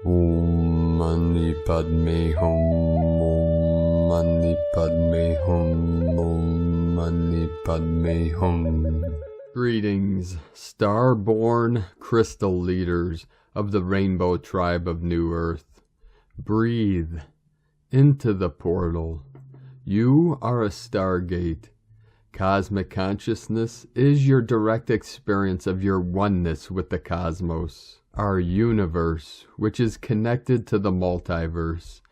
Om Mani Padme Hum, Om Mani Padme Hum, Om Mani Padme Hum. Greetings, star-born crystal leaders of the rainbow tribe of New Earth. Breathe into the portal. You are a stargate. Cosmic consciousness is your direct experience of your oneness with the cosmos. Our universe, which is connected to the multiverse.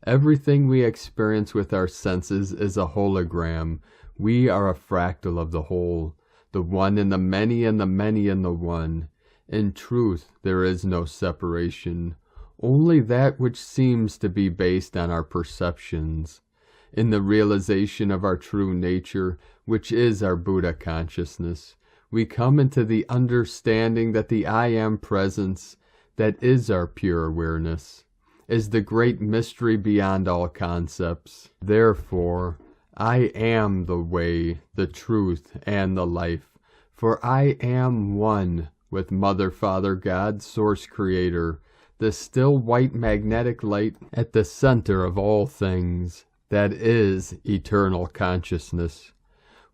Everything we experience with our senses is a hologram. We are a fractal of the whole, the one in the many and the many in the one. In truth, there is no separation, only that which seems to be based on our perceptions. In the realization of our true nature, which is our Buddha consciousness, we come into the understanding that the I Am presence, that is our pure awareness, is the great mystery beyond all concepts. Therefore, I am the way, the truth, and the life, for I am one with Mother, Father, God, Source Creator, the still white magnetic light at the center of all things, that is eternal consciousness.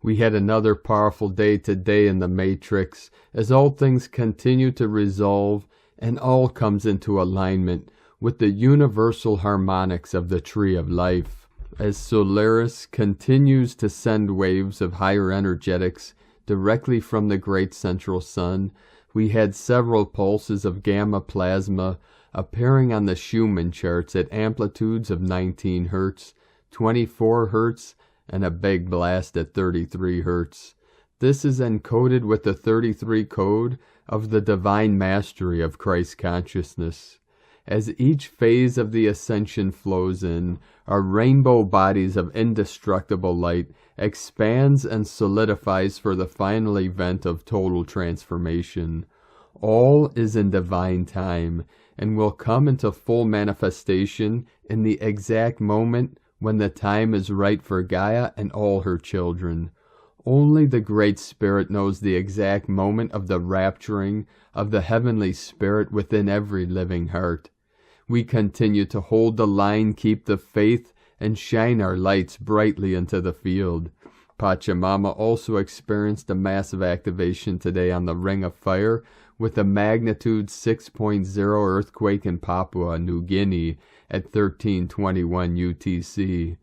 We had another powerful day today in the Matrix, as all things continue to resolve and all comes into alignment with the universal harmonics of the Tree of Life. As Solaris continues to send waves of higher energetics directly from the great central sun, we had several pulses of gamma plasma appearing on the Schumann charts at amplitudes of 19 Hz, 24 Hz, and a big blast at 33 Hz. This is encoded with the 33 code of the divine mastery of Christ consciousness. As each phase of the ascension flows in, our rainbow bodies of indestructible light expands and solidifies for the final event of total transformation. All is in divine time and will come into full manifestation in the exact moment when the time is right for Gaia and all her children. Only the Great Spirit knows the exact moment of the rapturing of the heavenly spirit within every living heart. We continue to hold the line, keep the faith, and shine our lights brightly into the field. Pachamama also experienced a massive activation today on the Ring of Fire with a magnitude 6.0 earthquake in Papua New Guinea at 1321 UTC.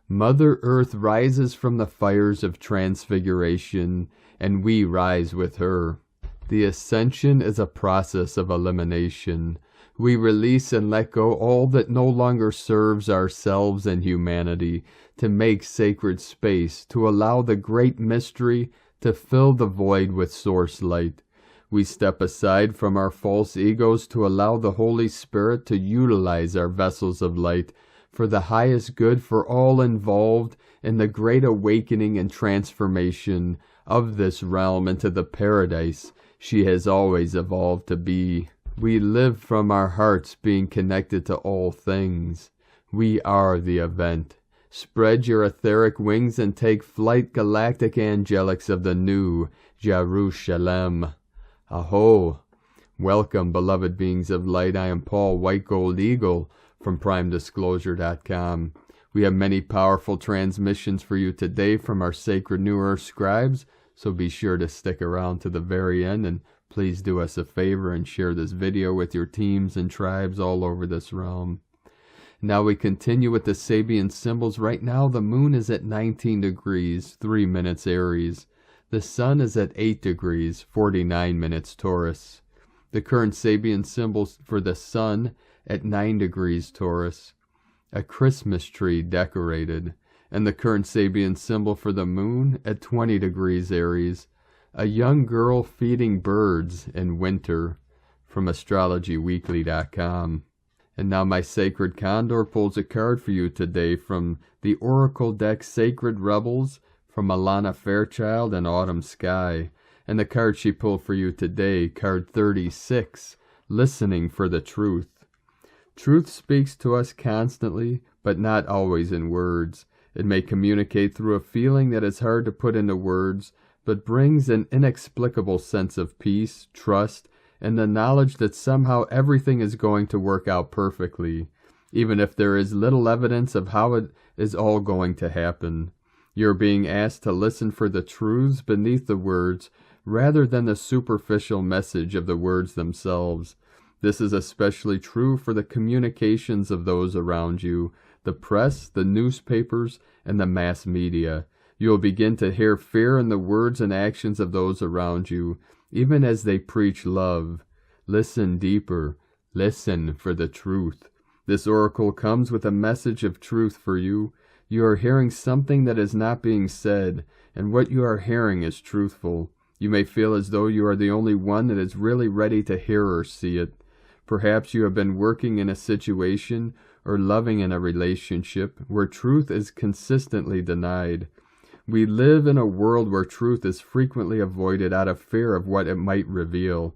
Mother Earth rises from the fires of transfiguration, and we rise with her. The ascension is a process of elimination. We release and let go all that no longer serves ourselves and humanity, to make sacred space, to allow the great mystery to fill the void with source light. We step aside from our false egos to allow the Holy Spirit to utilize our vessels of light for the highest good for all involved in the great awakening and transformation of this realm into the paradise she has always evolved to be. We live from our hearts being connected to all things. We are the event. Spread your etheric wings and take flight, galactic angelics of the new Jerusalem. Aho! Welcome, beloved beings of light. I am Paul, White Gold Eagle, from PrimeDisclosure.com. We have many powerful transmissions for you today from our sacred New Earth scribes, so be sure to stick around to the very end, and please do us a favor and share this video with your teams and tribes all over this realm. Now we continue with the Sabian symbols. Right now the moon is at 19 degrees, 3 minutes Aries. The sun is at 8 degrees, 49 minutes Taurus. The current Sabian symbols for the sun at 9 degrees Taurus. A Christmas tree decorated. And the current Sabian symbol for the moon at 20 degrees Aries. A young girl feeding birds in winter. From AstrologyWeekly.com. And now my sacred Condor pulls a card for you today from the Oracle deck Sacred Rebels, from Alana Fairchild and Autumn Sky. And the card she pulled for you today, card 36, Listening for the Truth. Truth speaks to us constantly, but not always in words. It may communicate through a feeling that is hard to put into words, but brings an inexplicable sense of peace, trust, and the knowledge that somehow everything is going to work out perfectly, even if there is little evidence of how it is all going to happen. You are being asked to listen for the truths beneath the words rather than the superficial message of the words themselves. This is especially true for the communications of those around you, the press, the newspapers, and the mass media. You will begin to hear fear in the words and actions of those around you, even as they preach love. Listen deeper. Listen for the truth. This oracle comes with a message of truth for you. You are hearing something that is not being said, and what you are hearing is truthful. You may feel as though you are the only one that is really ready to hear or see it. Perhaps you have been working in a situation or loving in a relationship where truth is consistently denied. We live in a world where truth is frequently avoided out of fear of what it might reveal.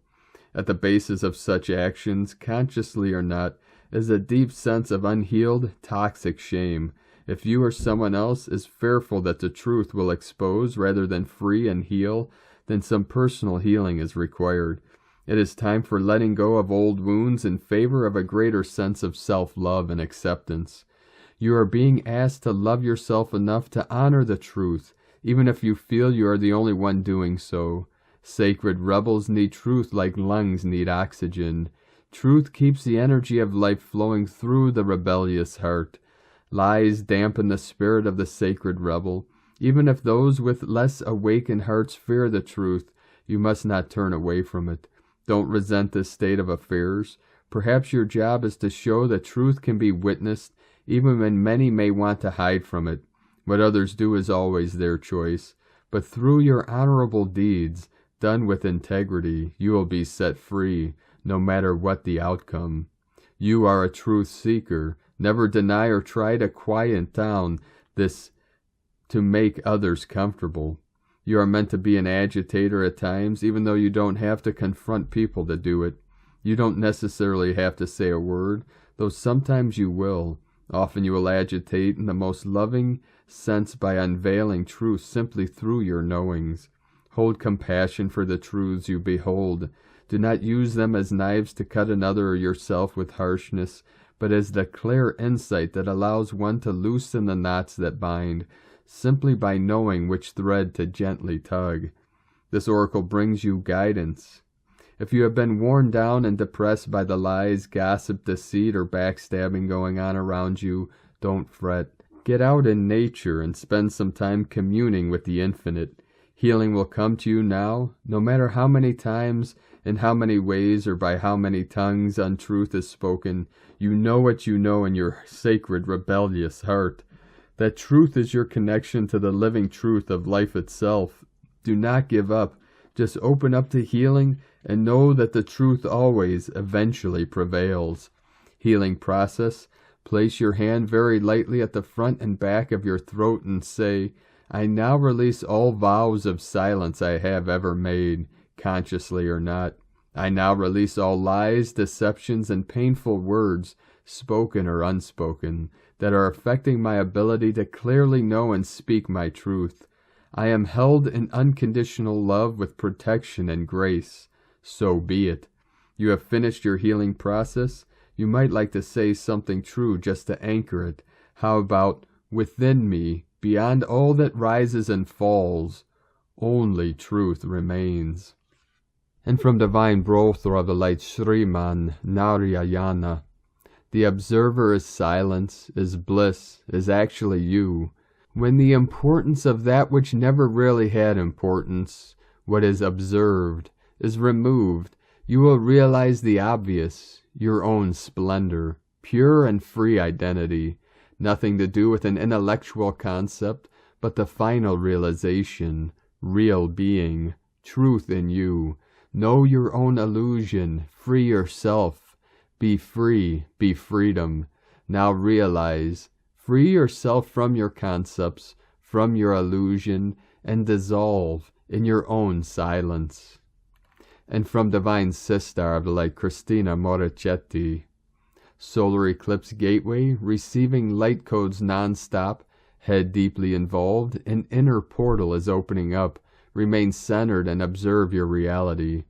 At the basis of such actions, consciously or not, is a deep sense of unhealed, toxic shame. If you or someone else is fearful that the truth will expose rather than free and heal, then some personal healing is required. It is time for letting go of old wounds in favor of a greater sense of self-love and acceptance. You are being asked to love yourself enough to honor the truth, even if you feel you are the only one doing so. Sacred rebels need truth like lungs need oxygen. Truth keeps the energy of life flowing through the rebellious heart. Lies dampen the spirit of the sacred rebel. Even if those with less awakened hearts fear the truth, you must not turn away from it. Don't resent this state of affairs. Perhaps your job is to show that truth can be witnessed, even when many may want to hide from it. What others do is always their choice. But through your honorable deeds, done with integrity, you will be set free, no matter what the outcome. You are a truth seeker. Never deny or try to quiet down this to make others comfortable. You are meant to be an agitator at times, even though you don't have to confront people to do it. You don't necessarily have to say a word, though sometimes you will. Often you will agitate in the most loving sense by unveiling truth simply through your knowings. Hold compassion for the truths you behold. Do not use them as knives to cut another or yourself with harshness, but as the clear insight that allows one to loosen the knots that bind, simply by knowing which thread to gently tug. This oracle brings you guidance. If you have been worn down and depressed by the lies, gossip, deceit, or backstabbing going on around you, don't fret. Get out in nature and spend some time communing with the infinite. Healing will come to you now, no matter how many times, in how many ways, or by how many tongues untruth is spoken. You know what you know in your sacred, rebellious heart. That truth is your connection to the living truth of life itself. Do not give up. Just open up to healing and know that the truth always, eventually prevails. Healing process. Place your hand very lightly at the front and back of your throat and say, I now release all vows of silence I have ever made, consciously or not. I now release all lies, deceptions, and painful words, spoken or unspoken, that are affecting my ability to clearly know and speak my truth. I am held in unconditional love with protection and grace. So be it. You have finished your healing process. You might like to say something true just to anchor it. How about, within me, beyond all that rises and falls, only truth remains. And from Divine Brothra of the Light Sriman Narayana, the observer is silence, is bliss, is actually you. When the importance of that which never really had importance, what is observed, is removed, you will realize the obvious, your own splendor, pure and free identity, nothing to do with an intellectual concept, but the final realization, real being, truth in you. Know your own illusion, free yourself. Be free, be freedom. Now realize, free yourself from your concepts, from your illusion, and dissolve in your own silence. And from Divine Sister of the Light Christina Moricetti, Solar Eclipse Gateway, receiving light codes non-stop, head deeply involved, an inner portal is opening up. Remain centered and observe your reality.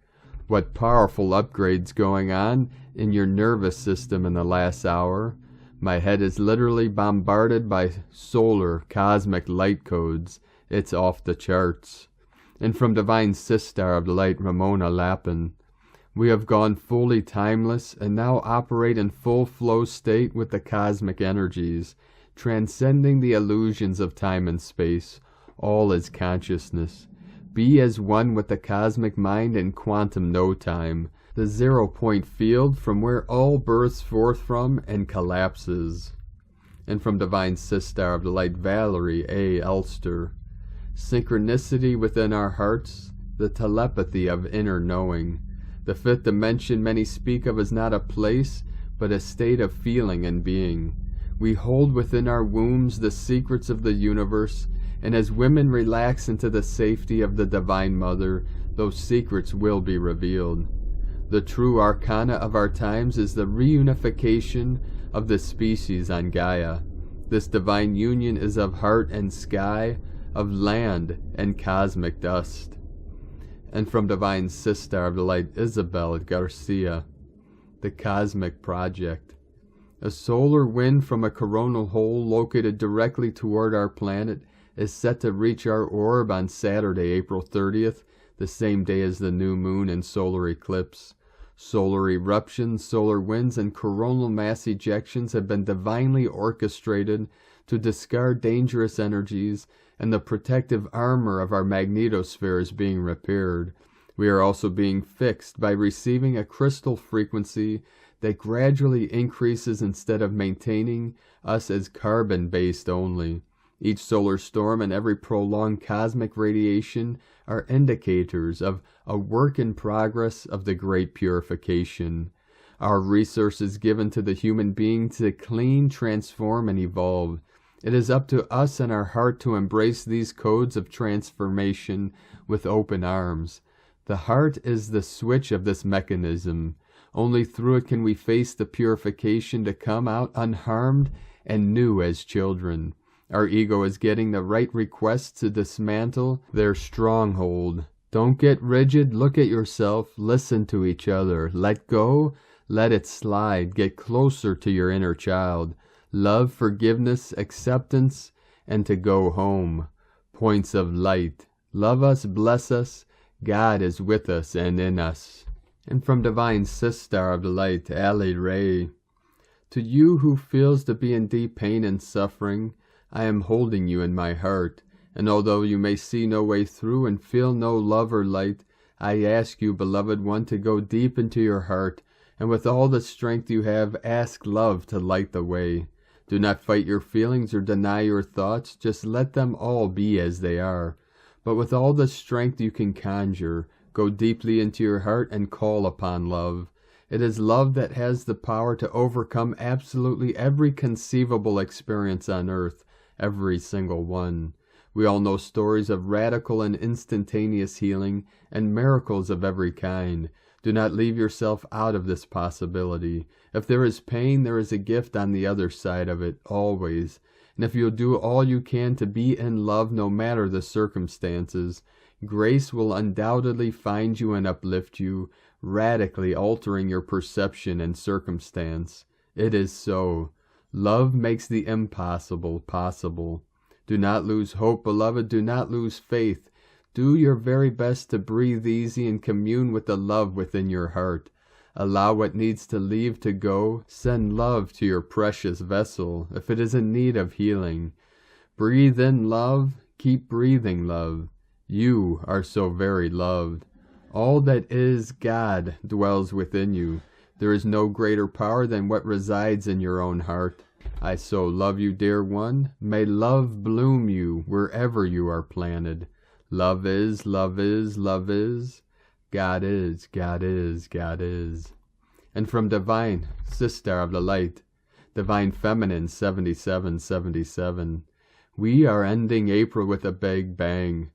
What powerful upgrades going on in your nervous system in the last hour. My head is literally bombarded by solar cosmic light codes. It's off the charts. And from Divine Sistar of the Light, Ramona Lappin, we have gone fully timeless and now operate in full flow state with the cosmic energies, transcending the illusions of time and space. All is consciousness. Be as one with the cosmic mind in quantum no-time, the 0-point field from where all births forth from and collapses. And from Divine Sistar of the Light, Valerie A. Elster, synchronicity within our hearts, the telepathy of inner knowing. The fifth dimension many speak of is not a place, but a state of feeling and being. We hold within our wombs the secrets of the universe, and as women relax into the safety of the Divine Mother, those secrets will be revealed. The true arcana of our times is the reunification of the species on Gaia. This divine union is of heart and sky, of land and cosmic dust. And from Divine Sistar of the Light, Isabel Garcia, the Cosmic Project. A solar wind from a coronal hole located directly toward our planet is set to reach our orb on Saturday, April 30th, the same day as the new moon and solar eclipse. Solar eruptions, solar winds, and coronal mass ejections have been divinely orchestrated to discard dangerous energies, and the protective armor of our magnetosphere is being repaired. We are also being fixed by receiving a crystal frequency that gradually increases instead of maintaining us as carbon-based only. Each solar storm and every prolonged cosmic radiation are indicators of a work in progress of the great purification. Our resources given to the human being to clean, transform, and evolve. It is up to us and our heart to embrace these codes of transformation with open arms. The heart is the switch of this mechanism. Only through it can we face the purification to come out unharmed and new as children. Our ego is getting the right requests to dismantle their stronghold. Don't get rigid, look at yourself, listen to each other, let go, let it slide, get closer to your inner child. Love, forgiveness, acceptance, and to go home. Points of light. Love us, bless us. God is with us and in us. And from Divine Sistar of the Light, Ali Ray. To you who feels to be in deep pain and suffering, I am holding you in my heart. And although you may see no way through and feel no love or light, I ask you, beloved one, to go deep into your heart, and with all the strength you have, ask love to light the way. Do not fight your feelings or deny your thoughts, just let them all be as they are. But with all the strength you can conjure, go deeply into your heart and call upon love. It is love that has the power to overcome absolutely every conceivable experience on earth, every single one. We all know stories of radical and instantaneous healing and miracles of every kind. Do not leave yourself out of this possibility. If there is pain, there is a gift on the other side of it, always. And if you'll do all you can to be in love no matter the circumstances, grace will undoubtedly find you and uplift you, radically altering your perception and circumstance. It is so. Love makes the impossible possible. Do not lose hope, beloved. Do not lose faith. Do your very best to breathe easy and commune with the love within your heart. Allow what needs to leave to go. Send love to your precious vessel if it is in need of healing. Breathe in love. Keep breathing love. You are so very loved. All that is God dwells within you. There is no greater power than what resides in your own heart. I so love you, dear one. May love bloom you wherever you are planted. Love is, love is, love is. God is, God is, God is. And from Divine Sistar of the Light, Divine Feminine 7777, we are ending April with a big bang.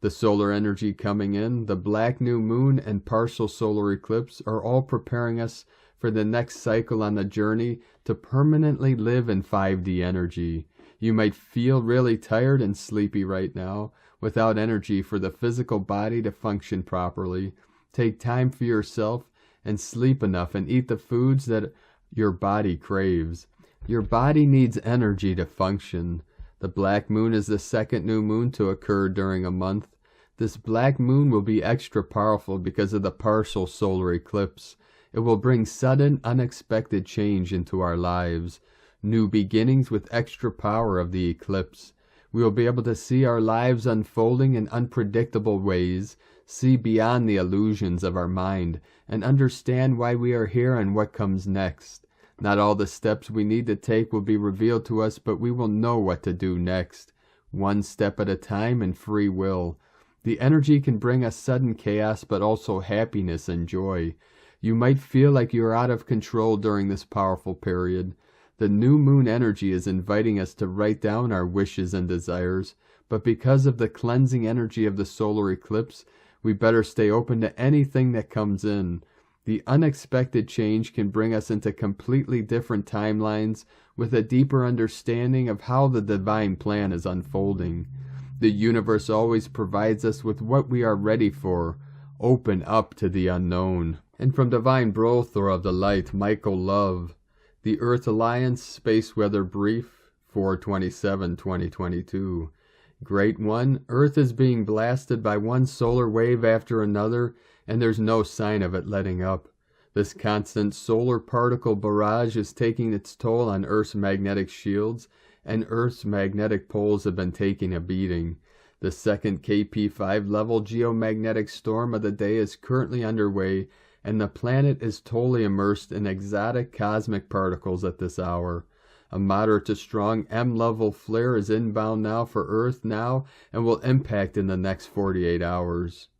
The solar energy coming in, the black new moon and partial solar eclipse are all preparing us for the next cycle on the journey to permanently live in 5D energy. You might feel really tired and sleepy right now, without energy for the physical body to function properly. Take time for yourself and sleep enough and eat the foods that your body craves. Your body needs energy to function. The black moon is the second new moon to occur during a month. This black moon will be extra powerful because of the partial solar eclipse. It will bring sudden, unexpected change into our lives. New beginnings with extra power of the eclipse. We will be able to see our lives unfolding in unpredictable ways, see beyond the illusions of our mind, and understand why we are here and what comes next. Not all the steps we need to take will be revealed to us, but we will know what to do next, one step at a time in free will. The energy can bring us sudden chaos, but also happiness and joy. You might feel like you are out of control during this powerful period. The new moon energy is inviting us to write down our wishes and desires, but because of the cleansing energy of the solar eclipse, we better stay open to anything that comes in. The unexpected change can bring us into completely different timelines with a deeper understanding of how the divine plan is unfolding. The universe always provides us with what we are ready for. Open up to the unknown. And from Divine Brother of the Light, Michael Love, The Earth Alliance, Space Weather Brief, 4/27/2022. Great One, Earth is being blasted by one solar wave after another, and there's no sign of it letting up. This constant solar particle barrage is taking its toll on Earth's magnetic shields, and Earth's magnetic poles have been taking a beating. The second KP5 level geomagnetic storm of the day is currently underway, and the planet is totally immersed in exotic cosmic particles at this hour. A moderate to strong M-level flare is inbound now for Earth now and will impact in the next 48 hours.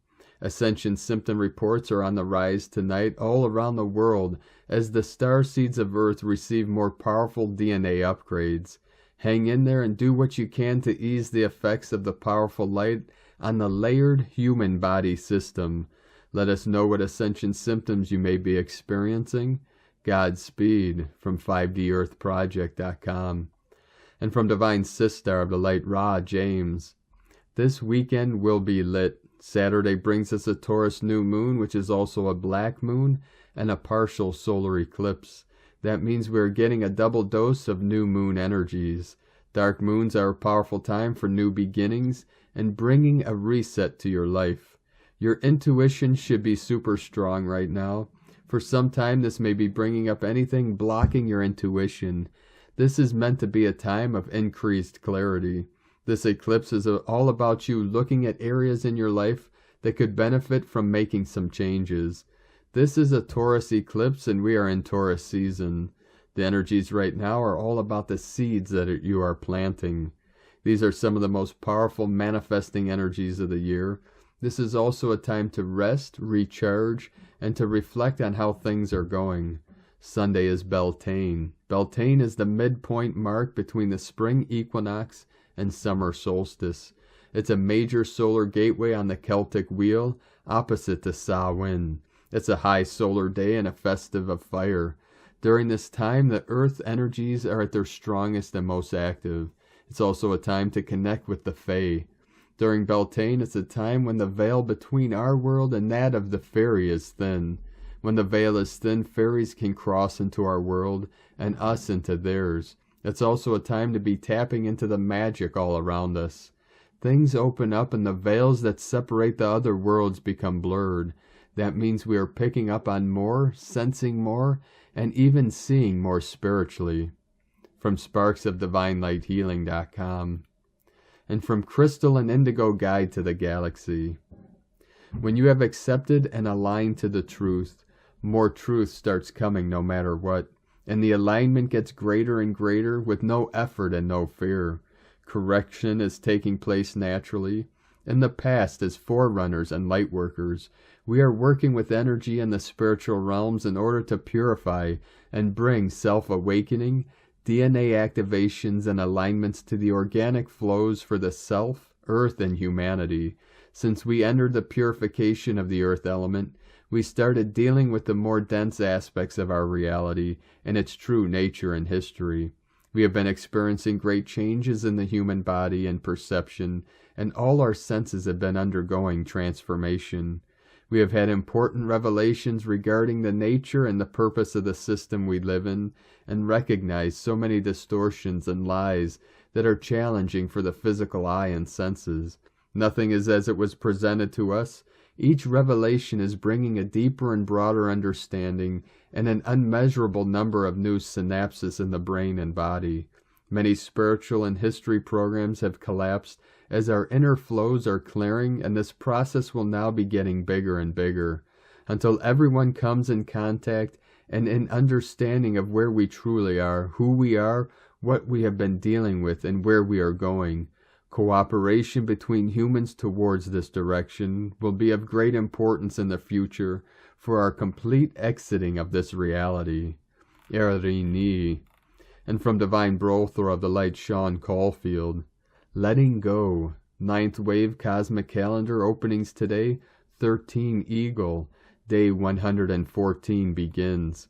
Ascension symptom reports are on the rise tonight all around the world as the star seeds of Earth receive more powerful DNA upgrades. Hang in there and do what you can to ease the effects of the powerful light on the layered human body system. Let us know what ascension symptoms you may be experiencing. Godspeed from 5DEarthProject.com. And from Divine Sister of the Light Ra James. This weekend will be lit. Saturday brings us a Taurus new moon, which is also a black moon, and a partial solar eclipse. That means we are getting a double dose of new moon energies. Dark moons are a powerful time for new beginnings and bringing a reset to your life. Your intuition should be super strong right now. For some time, this may be bringing up anything blocking your intuition. This is meant to be a time of increased clarity. This eclipse is all about you looking at areas in your life that could benefit from making some changes. This is a Taurus eclipse and we are in Taurus season. The energies right now are all about the seeds that you are planting. These are some of the most powerful manifesting energies of the year. This is also a time to rest, recharge, and to reflect on how things are going. Sunday is Beltane. Beltane is the midpoint mark between the spring equinox and summer solstice. It's a major solar gateway on the Celtic wheel, opposite to Samhain. It's a high solar day and a festive of fire. During this time, the earth energies are at their strongest and most active. It's also a time to connect with the Fae. During Beltane, it's a time when the veil between our world and that of the fairy is thin. When the veil is thin, fairies can cross into our world and us into theirs. It's also a time to be tapping into the magic all around us. Things open up and the veils that separate the other worlds become blurred. That means we are picking up on more, sensing more, and even seeing more spiritually. From SparksOfDivineLightHealing.com. And from Crystal and Indigo Guide to the Galaxy. When you have accepted and aligned to the truth, more truth starts coming no matter what, and the alignment gets greater and greater with no effort and no fear. Correction is taking place naturally. In the past, as forerunners and light workers, we are working with energy in the spiritual realms in order to purify and bring self-awakening, DNA activations and alignments to the organic flows for the self, earth, and humanity. Since we entered the purification of the earth element, we started dealing with the more dense aspects of our reality and its true nature and history. We have been experiencing great changes in the human body and perception, and all our senses have been undergoing transformation. We have had important revelations regarding the nature and the purpose of the system we live in, and recognize so many distortions and lies that are challenging for the physical eye and senses. Nothing is as it was presented to us. Each revelation is bringing a deeper and broader understanding and an unmeasurable number of new synapses in the brain and body. Many spiritual and history programs have collapsed as our inner flows are clearing, and this process will now be getting bigger and bigger, until everyone comes in contact and in understanding of where we truly are, who we are, what we have been dealing with, and where we are going. Cooperation between humans towards this direction will be of great importance in the future for our complete exiting of this reality. Erini. And from Divine Brother of the Light, Sean Caulfield. Letting Go. 9th Wave Cosmic Calendar openings today. 13 Eagle. Day 114 begins.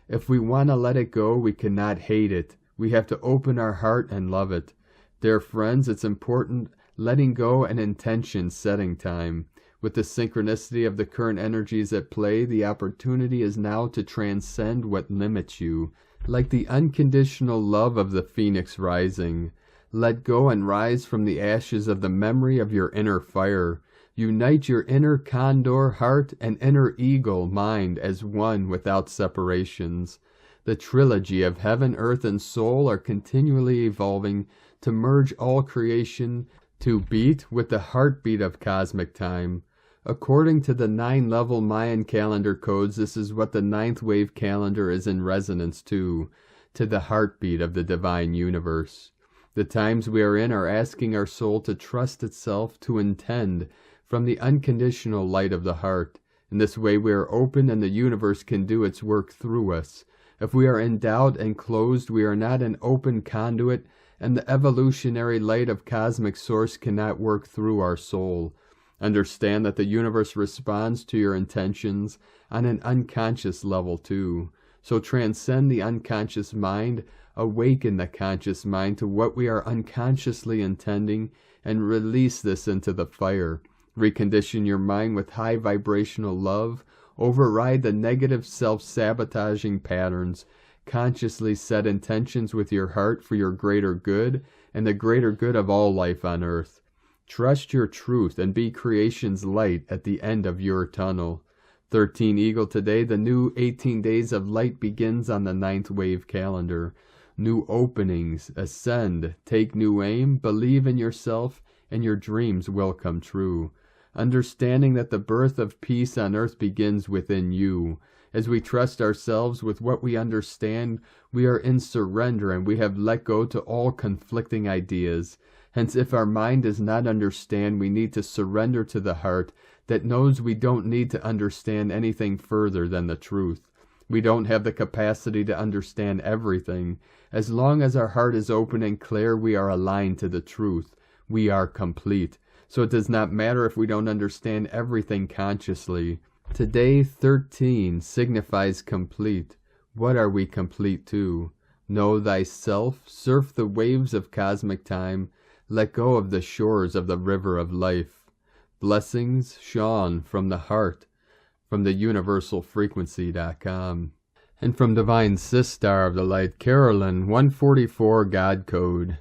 If we want to let it go, we cannot hate it. We have to open our heart and love it. Dear friends, it's important letting go and intention setting time. With the synchronicity of the current energies at play, the opportunity is now to transcend what limits you. Like the unconditional love of the phoenix rising. Let go and rise from the ashes of the memory of your inner fire. Unite your inner condor heart and inner eagle mind as one without separations. The trilogy of heaven, earth, and soul are continually evolving to merge all creation to beat with the heartbeat of cosmic time. According to the 9-level Mayan calendar codes, this is what the 9th wave calendar is in resonance to the heartbeat of the divine universe. The times we are in are asking our soul to trust itself, to intend from the unconditional light of the heart. In this way we are open and the universe can do its work through us. If we are in doubt and closed, we are not an open conduit, and the evolutionary light of cosmic source cannot work through our soul. Understand that the universe responds to your intentions on an unconscious level too. So transcend the unconscious mind, awaken the conscious mind to what we are unconsciously intending, and release this into the fire. Recondition your mind with high vibrational love. Override the negative self-sabotaging patterns. Consciously set intentions with your heart for your greater good and the greater good of all life on earth. Trust your truth and be creation's light at the end of your tunnel. 13 Eagle today, the new 18 days of light begins on the 9th wave calendar. New openings, ascend, take new aim, believe in yourself, and your dreams will come true. Understanding that the birth of peace on earth begins within you. As we trust ourselves with what we understand, we are in surrender and we have let go to all conflicting ideas. Hence, if our mind does not understand, we need to surrender to the heart that knows we don't need to understand anything further than the truth. We don't have the capacity to understand everything. As long as our heart is open and clear, we are aligned to the truth. We are complete. So it does not matter if we don't understand everything consciously. Today, 13 signifies complete. What are we complete to? Know thyself, surf the waves of cosmic time, let go of the shores of the river of life. Blessings, Sean, from the heart, from the universalfrequency.com. And from Divine Sistar of the Light, Carolyn, 144 God Code.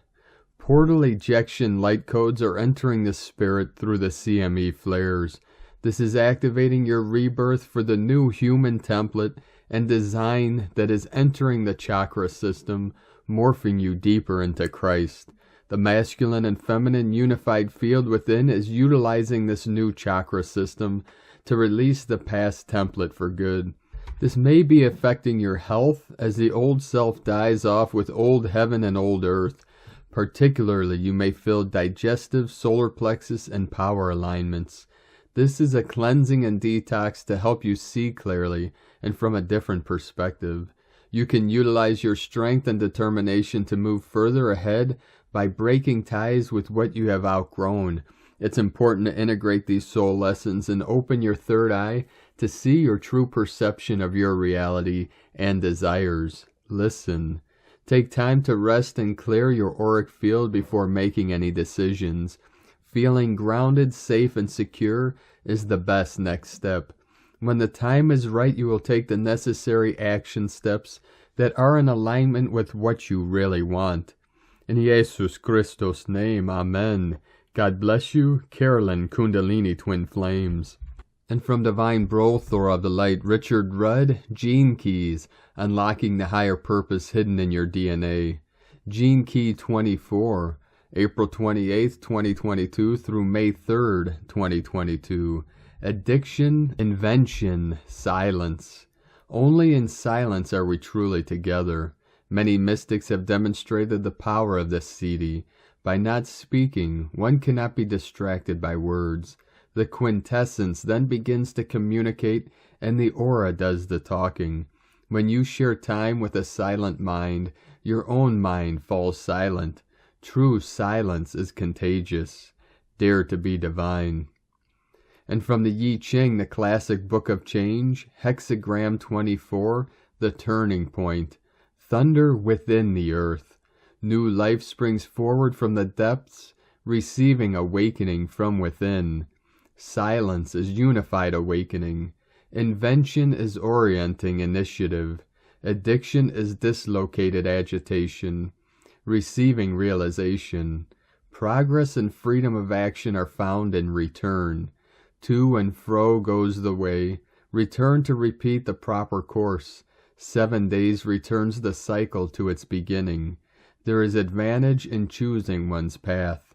Portal ejection light codes are entering the spirit through the CME flares. This is activating your rebirth for the new human template and design that is entering the chakra system, morphing you deeper into Christ. The masculine and feminine unified field within is utilizing this new chakra system to release the past template for good. This may be affecting your health as the old self dies off with old heaven and old earth. Particularly, you may feel digestive, solar plexus, and power alignments. This is a cleansing and detox to help you see clearly and from a different perspective. You can utilize your strength and determination to move further ahead by breaking ties with what you have outgrown. It's important to integrate these soul lessons and open your third eye to see your true perception of your reality and desires. Listen. Take time to rest and clear your auric field before making any decisions. Feeling grounded, safe, and secure is the best next step. When the time is right, you will take the necessary action steps that are in alignment with what you really want. In Jesus Christos' name, Amen. God bless you, Carolyn Kundalini Twin Flames. And from Divine Brothor of the Light, Richard Rudd, Gene Keys, Unlocking the Higher Purpose Hidden in Your DNA. Gene Key 24, April 28th, 2022 through May 3rd, 2022. Addiction, invention, silence. Only in silence are we truly together. Many mystics have demonstrated the power of this CD. By not speaking, one cannot be distracted by words. The quintessence then begins to communicate, and the aura does the talking. When you share time with a silent mind, your own mind falls silent. True silence is contagious. Dare to be divine. And from the Yi Ching, the classic Book of Change, Hexagram 24, the turning point. Thunder within the earth. New life springs forward from the depths, receiving awakening from within. Silence is unified awakening. Invention is orienting initiative. Addiction is dislocated agitation. Receiving realization. Progress and freedom of action are found in return. To and fro goes the way. Return to repeat the proper course. 7 days returns the cycle to its beginning. There is advantage in choosing one's path.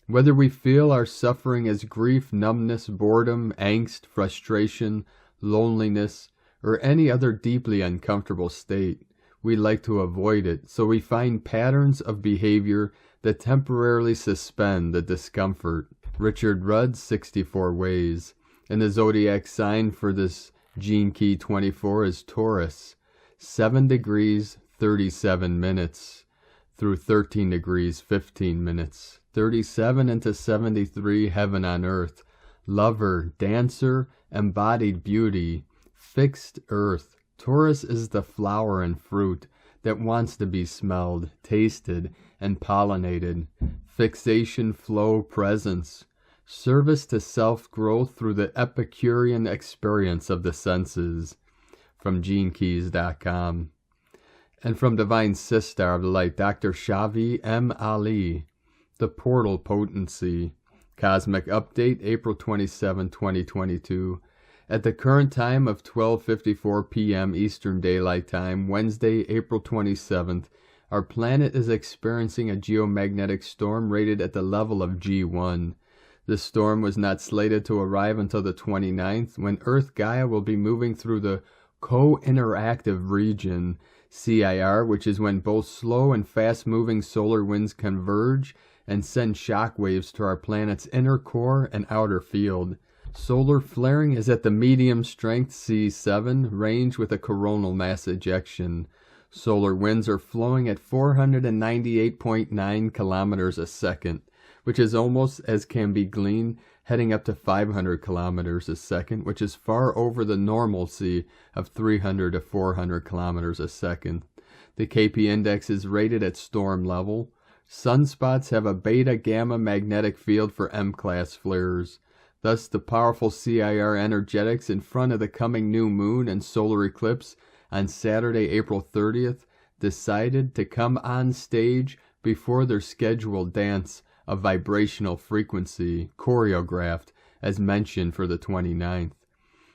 Whether we feel our suffering as grief, numbness, boredom, angst, frustration, loneliness, or any other deeply uncomfortable state, we like to avoid it, so we find patterns of behavior that temporarily suspend the discomfort. Richard Rudd, 64 Ways. And the zodiac sign for this Gene Key 24 is Taurus, 7 degrees, 37 minutes, through 13 degrees, 15 minutes. 37 into 73, heaven on earth. Lover, dancer, embodied beauty, fixed earth. Taurus is the flower and fruit that wants to be smelled, tasted, and pollinated. Fixation, flow, presence. Service to self-growth through the Epicurean experience of the senses. From GeneKeys.com. And from Divine Sistar of the Light, Dr. Shavi M. Ali. The Portal Potency. Cosmic Update, April 27, 2022. At the current time of 12:54 p.m. Eastern Daylight Time, Wednesday, April 27th, our planet is experiencing a geomagnetic storm rated at the level of G1. This storm was not slated to arrive until the 29th, when Earth Gaia will be moving through the co-interactive region, CIR, which is when both slow and fast-moving solar winds converge and send shock waves to our planet's inner core and outer field. Solar flaring is at the medium strength C7 range with a coronal mass ejection. Solar winds are flowing at 498.9 kilometers a second, which is almost, as can be gleaned, heading up to 500 kilometers a second, which is far over the normalcy of 300 to 400 kilometers a second. The KP index is rated at storm level. Sunspots have a beta-gamma magnetic field for M-class flares. Thus, the powerful CIR energetics in front of the coming new moon and solar eclipse on Saturday, April 30th, decided to come on stage before their scheduled dance of vibrational frequency, choreographed, as mentioned for the 29th.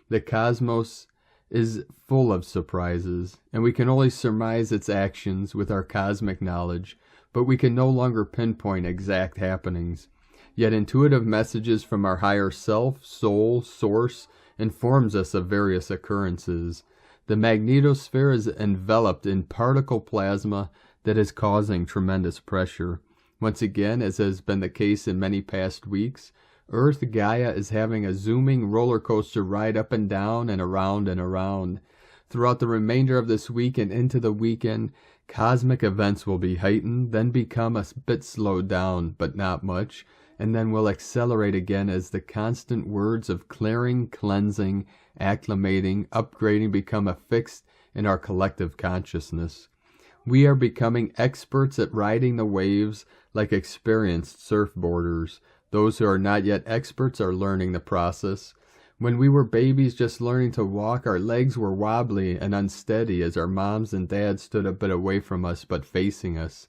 The cosmos is full of surprises, and we can only surmise its actions with our cosmic knowledge, but we can no longer pinpoint exact happenings. Yet intuitive messages from our higher self, soul, source, informs us of various occurrences. The magnetosphere is enveloped in particle plasma that is causing tremendous pressure. Once again, as has been the case in many past weeks, Earth Gaia is having a zooming roller coaster ride up and down and around and around. Throughout the remainder of this week and into the weekend, cosmic events will be heightened, then become a bit slowed down, but not much, and then will accelerate again as the constant words of clearing, cleansing, acclimating, upgrading become affixed in our collective consciousness. We are becoming experts at riding the waves like experienced surfboarders. Those who are not yet experts are learning the process. When we were babies just learning to walk, our legs were wobbly and unsteady as our moms and dads stood a bit away from us but facing us.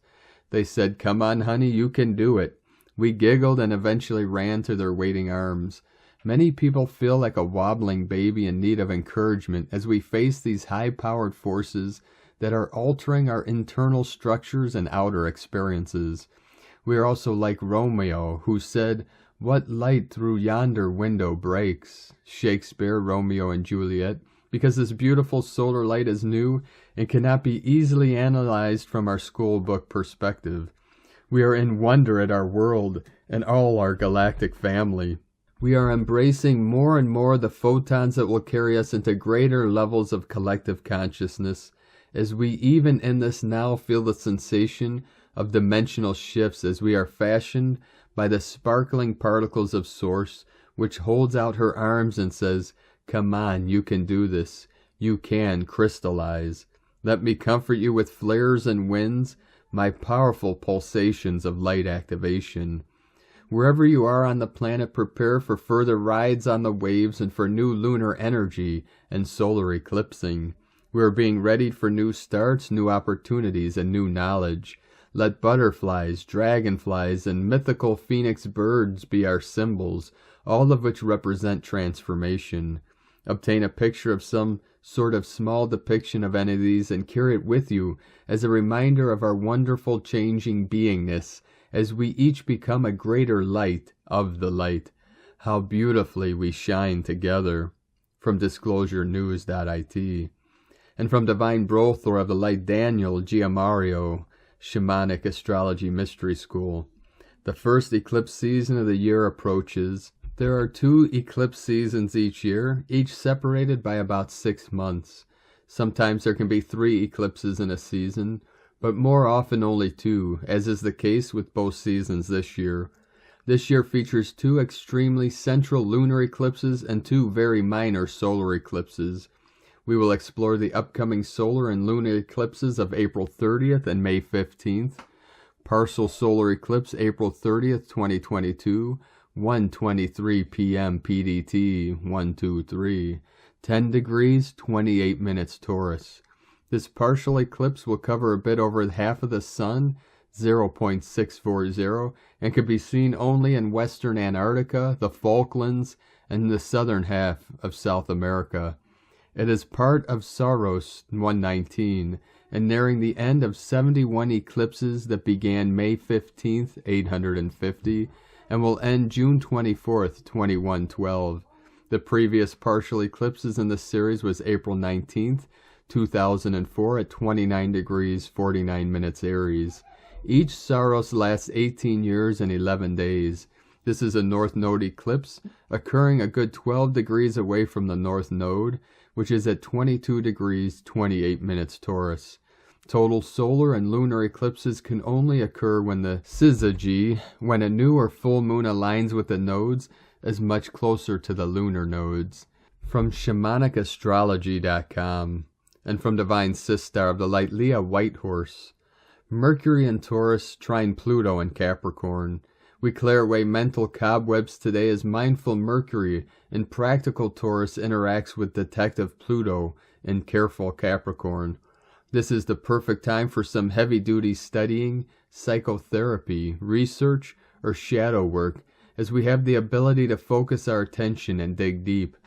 They said, "Come on, honey, you can do it." We giggled and eventually ran to their waiting arms. Many people feel like a wobbling baby in need of encouragement as we face these high-powered forces that are altering our internal structures and outer experiences. We are also like Romeo, who said, "What light through yonder window breaks?" Shakespeare, Romeo and Juliet, because this beautiful solar light is new and cannot be easily analyzed from our school book perspective. We are in wonder at our world and all our galactic family. We are embracing more and more the photons that will carry us into greater levels of collective consciousness, as we even in this now feel the sensation of dimensional shifts as we are fashioned by the sparkling particles of Source, which holds out her arms and says, "Come on, you can do this. You can crystallize. Let me comfort you with flares and winds, my powerful pulsations of light activation." Wherever you are on the planet, prepare for further rides on the waves and for new lunar energy and solar eclipsing. We are being readied for new starts, new opportunities, and new knowledge. Let butterflies, dragonflies, and mythical phoenix birds be our symbols, all of which represent transformation. Obtain a picture of some sort of small depiction of any of these and carry it with you as a reminder of our wonderful changing beingness as we each become a greater light of the light. How beautifully we shine together. From disclosurenews.it. And from Divine Brothor of the Light, Daniel Giamario, Shamanic Astrology Mystery School. The first eclipse season of the year approaches. There are 2 eclipse seasons each year, each separated by about 6 months. Sometimes there can be 3 eclipses in a season, but more often only 2, as is the case with both seasons this year. This year features 2 extremely central lunar eclipses and 2 very minor solar eclipses. We will explore the upcoming solar and lunar eclipses of April 30th and May 15th. Partial solar eclipse April 30th, 2022, 1:23 p.m. PDT, 123, 10 degrees, 28 minutes Taurus. This partial eclipse will cover a bit over half of the sun, 0.640, and can be seen only in western Antarctica, the Falklands, and the southern half of South America. It is part of Saros 119, and nearing the end of 71 eclipses that began May 15th, 850, and will end June 24th, 2112. The previous partial eclipses in the series was April 19th, 2004 at 29 degrees, 49 minutes Aries. Each Saros lasts 18 years and 11 days. This is a North Node eclipse, occurring a good 12 degrees away from the North Node, which is at 22 degrees, 28 minutes Taurus. Total solar and lunar eclipses can only occur when the syzygy, when a new or full moon aligns with the nodes, is much closer to the lunar nodes. From shamanicastrology.com, and from Divine Sistar of the Light, Leah Whitehorse. Mercury in Taurus trine Pluto in Capricorn. We clear away mental cobwebs today as mindful Mercury in practical Taurus interacts with detective Pluto in careful Capricorn. This is the perfect time for some heavy-duty studying, psychotherapy, research, or shadow work, as we have the ability to focus our attention and dig deep.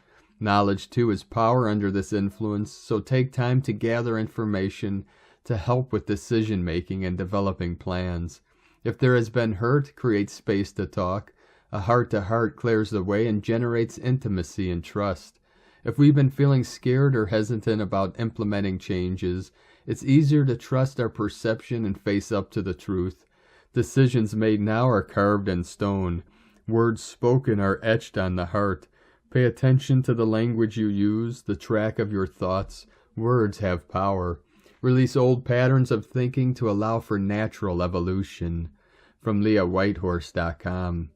Knowledge, too, is power under this influence, so take time to gather information to help with decision-making and developing plans. If there has been hurt, create space to talk. A heart-to-heart clears the way and generates intimacy and trust. If we've been feeling scared or hesitant about implementing changes, it's easier to trust our perception and face up to the truth. Decisions made now are carved in stone. Words spoken are etched on the heart. Pay attention to the language you use, the track of your thoughts. Words have power. Release old patterns of thinking to allow for natural evolution. From LeahWhitehorse.com.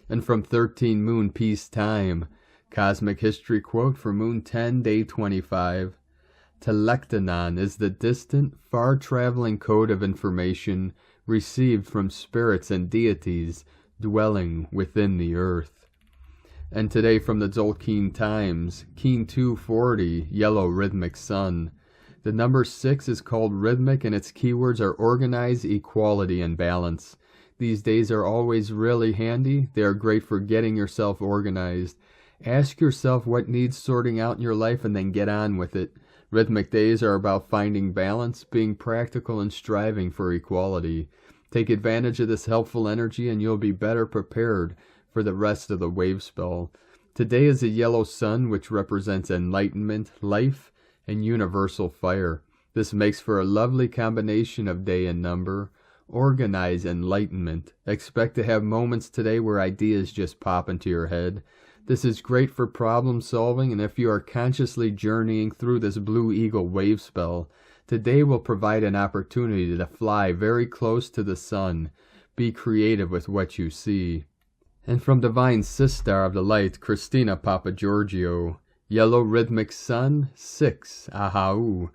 And from 13 Moon Peace Time, Cosmic History Quote for Moon 10, Day 25. Telektanon is the distant, far-traveling code of information received from spirits and deities dwelling within the earth. And today from the Tzolk'in Times, Keen 240, yellow rhythmic sun. The number 6 is called rhythmic, and its keywords are organize, equality, and balance. These days are always really handy. They are great for getting yourself organized. Ask yourself what needs sorting out in your life and then get on with it. Rhythmic days are about finding balance, being practical, and striving for equality. Take advantage of this helpful energy and you'll be better prepared for the rest of the wave spell. Today is a yellow sun, which represents enlightenment, life, and universal fire. This makes for a lovely combination of day and number. Organize enlightenment. Expect to have moments today where ideas just pop into your head. This is great for problem solving, and if you are consciously journeying through this Blue Eagle wave spell, today will provide an opportunity to fly very close to the sun. Be creative with what you see. And from Divine Sistar of the Light, Christina Papagiorgio, yellow rhythmic sun, 6, Ahau,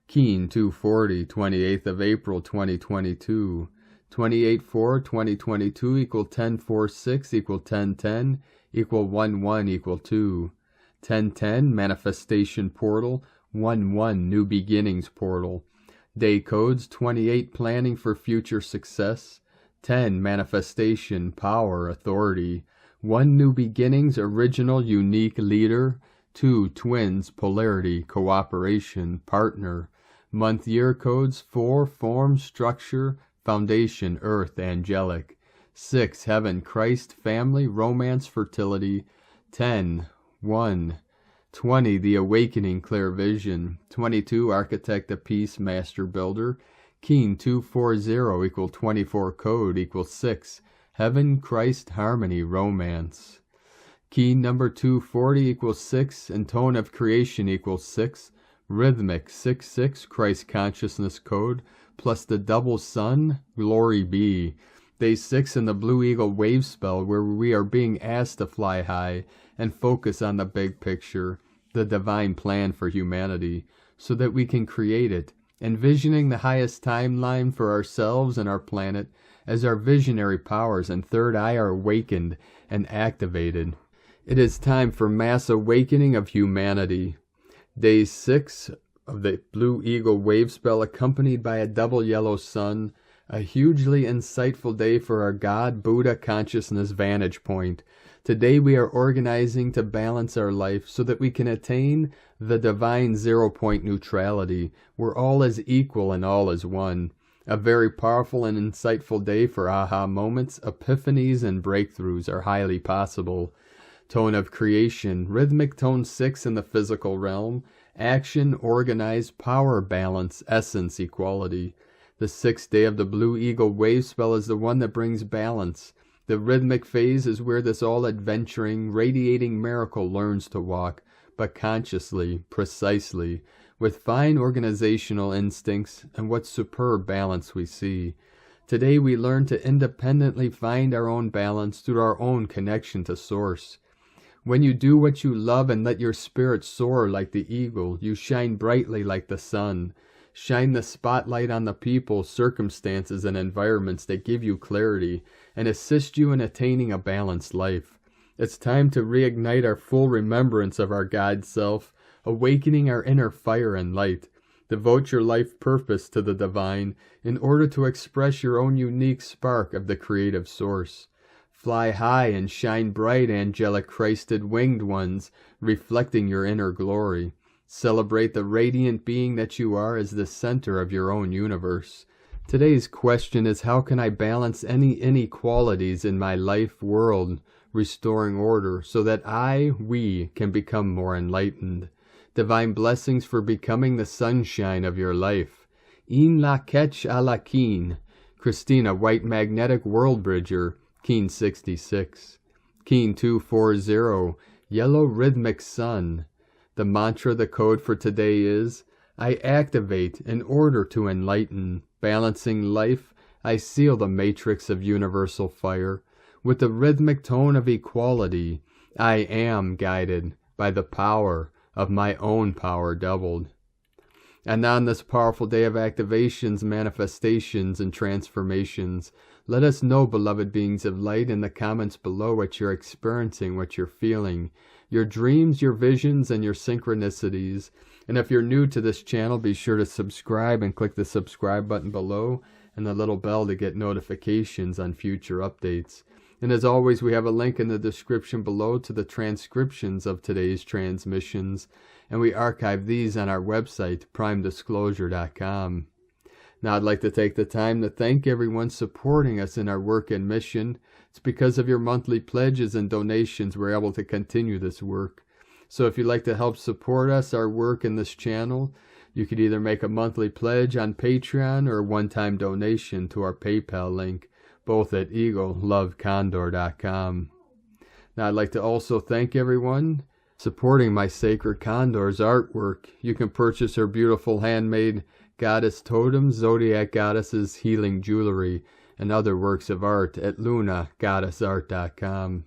Keen 240, 28th of April 2022, 28/4/2022 equal 10/4/6 equal 10/10 equal 1/1 equal 2, 10/10 manifestation portal, 1/1 new beginnings portal. Day codes 28 planning for future success, 10 manifestation power authority, 1 new beginnings original unique leader, 2 twins polarity cooperation partner. Month year codes 4 form structure foundation earth angelic, 6 heaven Christ family romance fertility, 10 1 20 the awakening clear vision, 22 architect of peace master builder. Keen 240 equal 24 code equal 6 heaven Christ harmony romance. Key number 240 equals 6 and tone of creation equals 6. Rhythmic 6/6 Christ consciousness code plus the double sun glory be. Day 6 in the Blue Eagle wave spell, where we are being asked to fly high and focus on the big picture, the divine plan for humanity, so that we can create it, envisioning the highest timeline for ourselves and our planet as our visionary powers and third eye are awakened and activated. It is time for mass awakening of humanity. Day 6 of the Blue Eagle wave spell, accompanied by a double yellow sun, a hugely insightful day for our God Buddha consciousness vantage point. Today we are organizing to balance our life so that we can attain the divine 0-point neutrality, where all is equal and all is one. A very powerful and insightful day for aha moments, epiphanies, and breakthroughs are highly possible. Tone of creation, rhythmic tone 6 in the physical realm, action, organized, power, balance, essence, equality. The 6th day of the Blue Eagle wave spell is the one that brings balance. The rhythmic phase is where this all-adventuring, radiating miracle learns to walk, but consciously, precisely, with fine organizational instincts and what superb balance we see. Today we learn to independently find our own balance through our own connection to Source. When you do what you love and let your spirit soar like the eagle, you shine brightly like the sun. Shine the spotlight on the people, circumstances, and environments that give you clarity and assist you in attaining a balanced life. It's time to reignite our full remembrance of our God self, awakening our inner fire and light. Devote your life purpose to the divine in order to express your own unique spark of the creative source. Fly high and shine bright, angelic Christed winged ones, reflecting your inner glory. Celebrate the radiant being that you are as the center of your own universe. Today's question is, how can I balance any inequalities in my life world, restoring order so that we can become more enlightened. Divine blessings for becoming the sunshine of your life. In la ketch a la keen. Christina, White Magnetic World Bridger, Keen 66. Keen 240, Yellow Rhythmic Sun. The mantra, the code for today is, I activate in order to enlighten. Balancing life, I seal the matrix of universal fire. With the rhythmic tone of equality, I am guided by the power of my own power doubled. And on this powerful day of activations, manifestations, and transformations, let us know, beloved beings of light, in the comments below what you're experiencing, what you're feeling, your dreams, your visions, and your synchronicities. And if you're new to this channel, be sure to subscribe and click the subscribe button below and the little bell to get notifications on future updates. And as always, we have a link in the description below to the transcriptions of today's transmissions, and we archive these on our website, primedisclosure.com. Now, I'd like to take the time to thank everyone supporting us in our work and mission. It's because of your monthly pledges and donations we're able to continue this work. So if you'd like to help support us, our work in this channel, you could either make a monthly pledge on Patreon or a one-time donation to our PayPal link, both at eaglelovecondor.com. Now, I'd like to also thank everyone supporting my Sacred Condor's artwork. You can purchase her beautiful handmade goddess totems, zodiac goddesses, healing jewelry, and other works of art at lunagoddessart.com.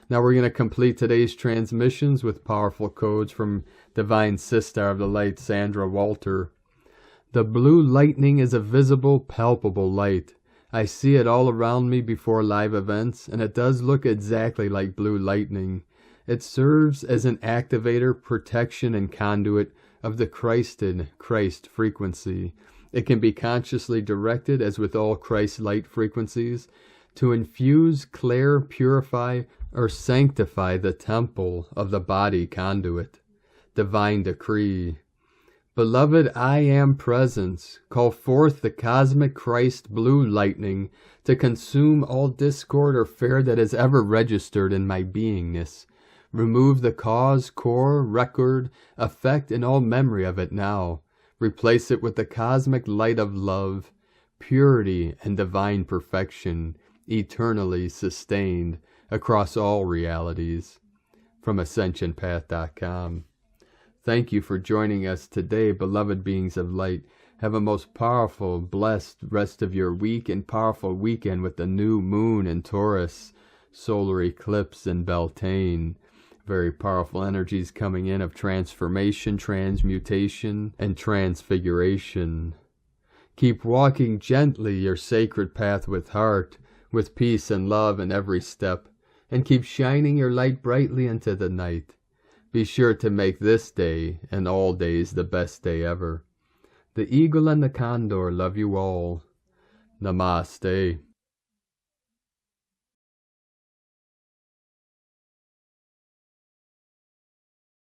Now we're going to complete today's transmissions with powerful codes from Divine Sister of the Light, Sandra Walter. The blue lightning is a visible, palpable light. I see it all around me before live events, and it does look exactly like blue lightning. It serves as an activator, protection, and conduit of the Christ frequency. It can be consciously directed, as with all Christ light frequencies, to infuse, clear, purify, or sanctify the temple of the body conduit. Divine decree. Beloved, I am presence. Call forth the cosmic Christ blue lightning to consume all discord or fear that has ever registered in my beingness. Remove the cause, core, record, effect, and all memory of it now. Replace it with the cosmic light of love, purity, and divine perfection, eternally sustained across all realities. From AscensionPath.com. Thank you for joining us today, beloved beings of light. Have a most powerful, blessed rest of your week and powerful weekend with the new moon in Taurus, solar eclipse in Beltane. Very powerful energies coming in of transformation, transmutation, and transfiguration. Keep walking gently your sacred path with heart, with peace and love in every step, and keep shining your light brightly into the night. Be sure to make this day and all days the best day ever. The eagle and the condor love you all. Namaste.